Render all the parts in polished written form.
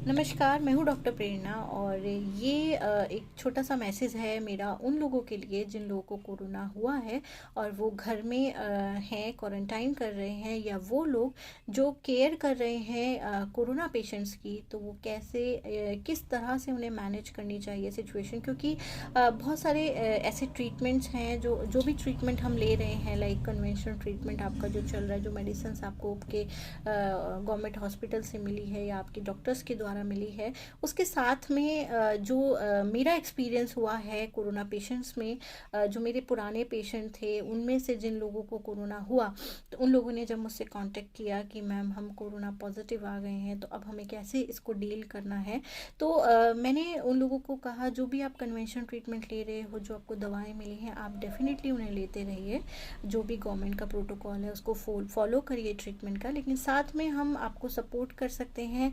नमस्कार, मैं हूँ डॉक्टर प्रेरणा और ये एक छोटा-सा मैसेज है मेरा उन लोगों के लिए जिन लोगों को कोरोना हुआ है और वो घर में हैं, क्वारंटाइन कर रहे हैं, या वो लोग जो केयर कर रहे हैं कोरोना पेशेंट्स की, तो वो कैसे किस तरह से उन्हें मैनेज करनी चाहिए सिचुएशन। क्योंकि बहुत सारे ऐसे ट्रीटमेंट्स हैं जो जो भी ट्रीटमेंट हम ले रहे हैं, लाइक कन्वेंशनल ट्रीटमेंट आपका जो चल रहा है, जो मेडिसिन्स आपको आपके गवर्नमेंट हॉस्पिटल से मिली है या आपके डॉक्टर्स के द्वारा मिली है, उसके साथ में जो मेरा एक्सपीरियंस हुआ है कोरोना पेशेंट्स में, जो मेरे पुराने पेशेंट थे उनमें से जिन लोगों को कोरोना हुआ, तो उन लोगों ने जब मुझसे कांटेक्ट किया कि मैम हम कोरोना पॉजिटिव आ गए हैं, तो अब हमें कैसे इसको डील करना है। तो मैंने उन लोगों को कहा, जो भी आप कन्वेंशनल ट्रीटमेंट ले रहे हो, जो आपको दवाएं मिली हैं, आप डेफिनेटली उन्हें लेते रहिए। जो भी गवर्नमेंट का प्रोटोकॉल है उसको फॉलो करिए ट्रीटमेंट का, लेकिन साथ में हम आपको सपोर्ट कर सकते हैं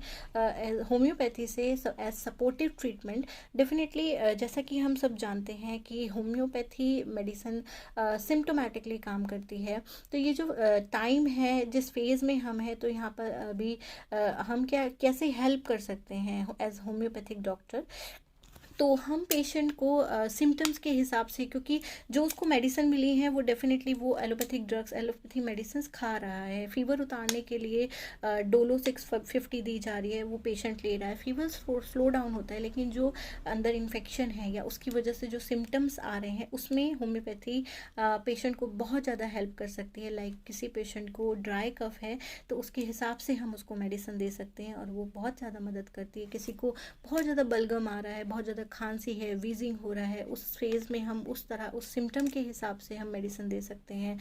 होम्योपैथी से एज सपोर्टिव ट्रीटमेंट। डेफिनेटली जैसा कि हम सब जानते हैं कि होम्योपैथी मेडिसिन सिम्टोमेटिकली काम करती है। तो ये जो टाइम है, जिस फेज़ में हम हैं, तो यहाँ पर अभी हम क्या कैसे हेल्प कर सकते हैं एज होम्योपैथिक डॉक्टर। तो हम पेशेंट को सिम्टम्स के हिसाब से, क्योंकि जो उसको मेडिसिन मिली है वो डेफिनेटली वो एलोपैथिक ड्रग्स, एलोपैथिक मेडिसिन खा रहा है। फीवर उतारने के लिए डोलो 650 दी जा रही है, वो पेशेंट ले रहा है, फीवर स्लो डाउन होता है। लेकिन जो अंदर इन्फेक्शन है या उसकी वजह से जो सिम्टम्स आ रहे हैं, उसमें होम्योपैथी पेशेंट को बहुत ज़्यादा हेल्प कर सकती है। लाइक किसी पेशेंट को ड्राई कफ है तो उसके हिसाब से हम उसको मेडिसिन दे सकते हैं और वो बहुत ज़्यादा मदद करती है। किसी को बहुत ज़्यादा बलगम आ रहा है, बहुत ज़्यादा खांसी है, वीजिंग हो रहा है, उस फेज़ में हम उस तरह उस सिम्टम के हिसाब से हम मेडिसिन दे सकते हैं।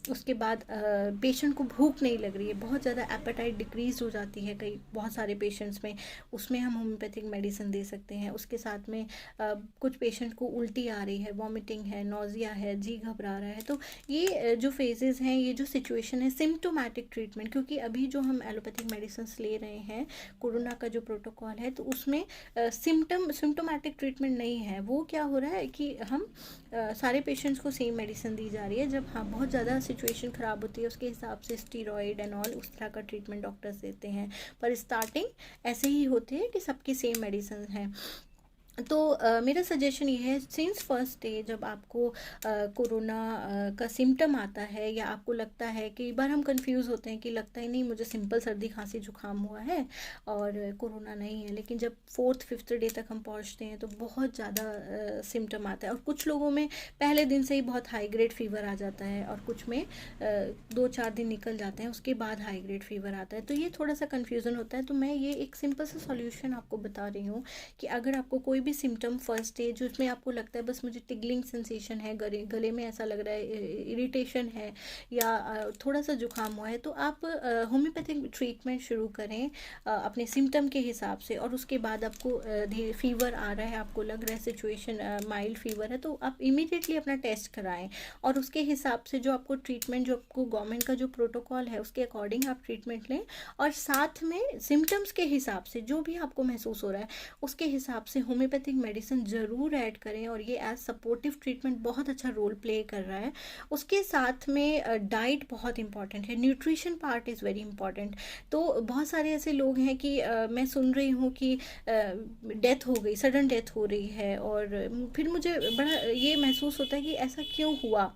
उसके बाद पेशेंट को भूख नहीं लग रही है, बहुत ज़्यादा एपेटाइट डिक्रीज हो जाती है कई बहुत सारे पेशेंट्स में, उसमें हम होम्योपैथिक मेडिसिन दे सकते हैं। उसके साथ में कुछ पेशेंट को उल्टी आ रही है, वॉमिटिंग है, नोजिया है, जी घबरा रहा है। तो ये जो फेजेस हैं, ये जो सिचुएशन है, सिम्टोमेटिक ट्रीटमेंट, क्योंकि अभी जो हम एलोपैथिक मेडिसिन ले रहे हैं, कोरोना का जो प्रोटोकॉल है, तो उसमें सिम्टोमेटिक ट्रीटमेंट नहीं है। वो क्या हो रहा है कि हम सारे पेशेंट्स को सेम मेडिसिन दी जा रही है। जब हाँ बहुत ज़्यादा सिचुएशन ख़राब होती है, उसके हिसाब से स्टीरॉयड एंड ऑल उस तरह का ट्रीटमेंट डॉक्टर्स देते हैं। पर स्टार्टिंग ऐसे ही होती है कि सबकी सेम मेडिसिन है। तो मेरा सजेशन ये है, सिंस फर्स्ट डे जब आपको कोरोना का सिम्टम आता है, या आपको लगता है, कई बार हम कंफ्यूज होते हैं कि लगता ही नहीं मुझे सिंपल सर्दी खांसी जुकाम हुआ है और कोरोना नहीं है, लेकिन जब 4th-5th डे तक हम पहुंचते हैं तो बहुत ज़्यादा सिम्टम आता है। और कुछ लोगों में पहले दिन से ही बहुत हाई ग्रेड फीवर आ जाता है और कुछ में 2-4 दिन निकल जाते हैं, उसके बाद हाई ग्रेड फीवर आता है। तो ये थोड़ा सा कन्फ्यूज़न होता है। तो मैं ये एक सिंपल सा सॉल्यूशन आपको बता रही हूँ कि अगर आपको कोई भी सिम्टम फर्स्ट डे जिसमें आपको लगता है बस मुझे टिगलिंग सेंसेशन है, गले में ऐसा लग रहा है, इरिटेशन है, या थोड़ा सा जुकाम हुआ है, तो आप होम्योपैथिक ट्रीटमेंट शुरू करें अपने सिम्टम के हिसाब से। और उसके बाद आपको फीवर आ रहा है, आपको लग रहा है सिचुएशन माइल्ड फीवर है, तो आप इमीडिएटली अपना टेस्ट कराएं और उसके हिसाब से जो आपको ट्रीटमेंट, जो आपको गवर्नमेंट का जो प्रोटोकॉल है उसके अकॉर्डिंग आप ट्रीटमेंट लें। और साथ में सिम्टम्स के हिसाब से जो भी आपको महसूस हो रहा है उसके हिसाब से होम्योपैथिक मेडिसिन ज़रूर ऐड करें, और ये एज सपोर्टिव ट्रीटमेंट बहुत अच्छा रोल प्ले कर रहा है। उसके साथ में डाइट बहुत इंपॉर्टेंट है, nutrition part is very important. तो बहुत सारे ऐसे लोग हैं कि मैं सुन रही हूँ कि डेथ हो गई, सडन डेथ हो रही है, और फिर मुझे बड़ा ये महसूस होता है कि ऐसा क्यों हुआ।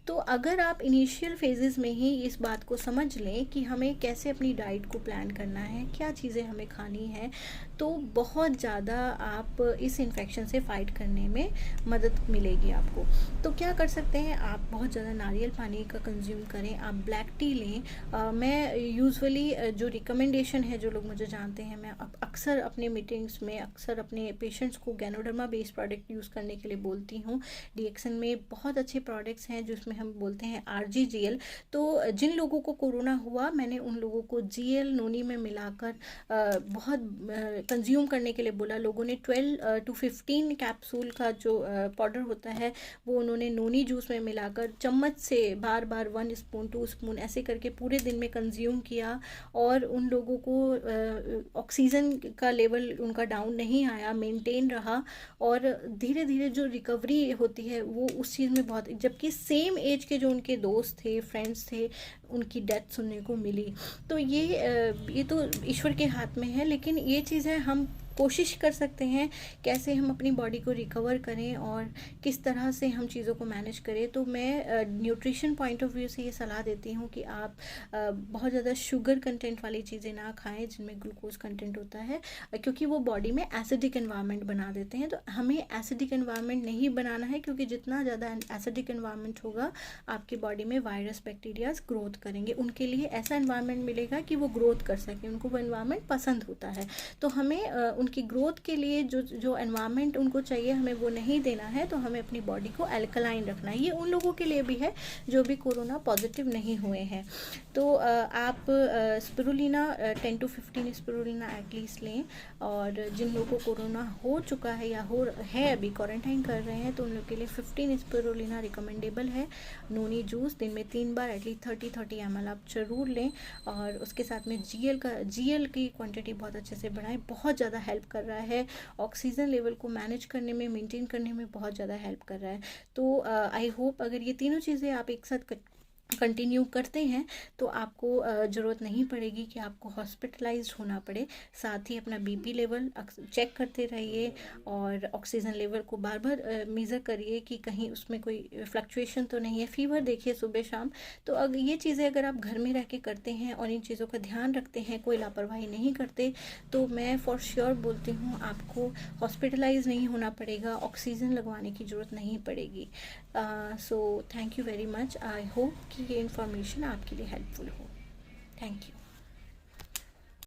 तो अगर आप इनिशियल फेजेस में ही इस बात को समझ लें कि हमें कैसे अपनी डाइट को प्लान करना है, क्या चीज़ें हमें खानी है, तो बहुत ज़्यादा आप इस इन्फेक्शन से फ़ाइट करने में मदद मिलेगी आपको। तो क्या कर सकते हैं आप, बहुत ज़्यादा नारियल पानी का कंज्यूम करें, आप ब्लैक टी लें। मैं यूजुअली जो रिकमेंडेशन है, जो लोग मुझे जानते हैं, मैं अक्सर अपने मीटिंग्स में अक्सर अपने पेशेंट्स को गैनोडर्मा बेस्ड प्रोडक्ट यूज़ करने के लिए बोलती हूँ। डीएक्सन में बहुत अच्छे प्रोडक्ट्स हैं जिसमें हम बोलते हैं RGGL। तो जिन लोगों को कोरोना हुआ, मैंने उन लोगों को GL नोनी में मिलाकर बहुत कंज्यूम करने के लिए बोला। लोगों ने 12 to 15 कैप्सूल का जो पाउडर होता है वो उन्होंने नोनी जूस में मिलाकर चम्मच से बार बार 1 स्पून 2 स्पून ऐसे करके पूरे दिन में कंज्यूम किया, और उन लोगों को ऑक्सीजन का लेवल उनका डाउन नहीं आया, मेंटेन रहा, और धीरे धीरे जो रिकवरी होती है वो उस चीज़ में बहुत, जबकि सेम एज के जो उनके दोस्त थे, फ्रेंड्स थे, उनकी डेथ सुनने को मिली। तो ये तो ईश्वर के हाथ में है, लेकिन ये चीज़ें हम कोशिश कर सकते हैं कैसे हम अपनी बॉडी को रिकवर करें और किस तरह से हम चीज़ों को मैनेज करें। तो मैं न्यूट्रिशन पॉइंट ऑफ व्यू से ये सलाह देती हूँ कि आप बहुत ज़्यादा शुगर कंटेंट वाली चीज़ें ना खाएं जिनमें ग्लूकोज कंटेंट होता है, क्योंकि वो बॉडी में एसिडिक एनवायरनमेंट बना देते हैं। तो हमें एसिडिक एनवायरनमेंट नहीं बनाना है, क्योंकि जितना ज़्यादा एसिडिक एनवायरनमेंट होगा आपकी बॉडी में वायरस बैक्टीरियाज ग्रोथ करेंगे, उनके लिए ऐसा एनवायरनमेंट मिलेगा कि वो ग्रोथ कर सकें, उनको वो एनवायरनमेंट पसंद होता है। तो हमें उनकी ग्रोथ के लिए जो एनवायरनमेंट उनको चाहिए हमें वो नहीं देना है। तो हमें अपनी बॉडी को अल्कलाइन रखना है। ये उन लोगों के लिए भी है जो भी कोरोना पॉजिटिव नहीं हुए हैं। तो आप स्पिरुलिना 10 to 15 स्पिरुलिना एटलीस्ट लें। और जिन लोगों को कोरोना हो चुका है या है अभी क्वारंटाइन कर रहे हैं, तो उन लोग के लिए 15 स्पिरुलिना रिकमेंडेबल है। नोनी जूस दिन में 3 बार एटलीस्ट 30 ml आप ज़रूर लें। और उसके साथ में जीएल की क्वांटिटी बहुत अच्छे से बढ़ाएं, बहुत ज़्यादा हेल्प कर रहा है। ऑक्सीजन लेवल को मैनेज करने में, मेंटेन करने में बहुत ज़्यादा हेल्प कर रहा है। तो आई होप अगर ये तीनों चीज़ें आप एक साथ कंटिन्यू करते हैं तो आपको ज़रूरत नहीं पड़ेगी कि आपको हॉस्पिटलाइज्ड होना पड़े। साथ ही अपना बीपी लेवल चेक करते रहिए और ऑक्सीजन लेवल को बार बार मेज़र करिए कि कहीं उसमें कोई फ्लक्चुएशन तो नहीं है। फीवर देखिए सुबह शाम। तो अगर ये चीज़ें अगर आप घर में रह के करते हैं और इन चीज़ों का ध्यान रखते हैं, कोई लापरवाही नहीं करते, तो मैं फॉर श्योर बोलती हूँ आपको हॉस्पिटलाइज नहीं होना पड़ेगा, ऑक्सीजन लगवाने की ज़रूरत नहीं पड़ेगी। So thank you very much. I hope कि ये इन्फॉर्मेशन आपके लिए हेल्पफुल हो। Thank you.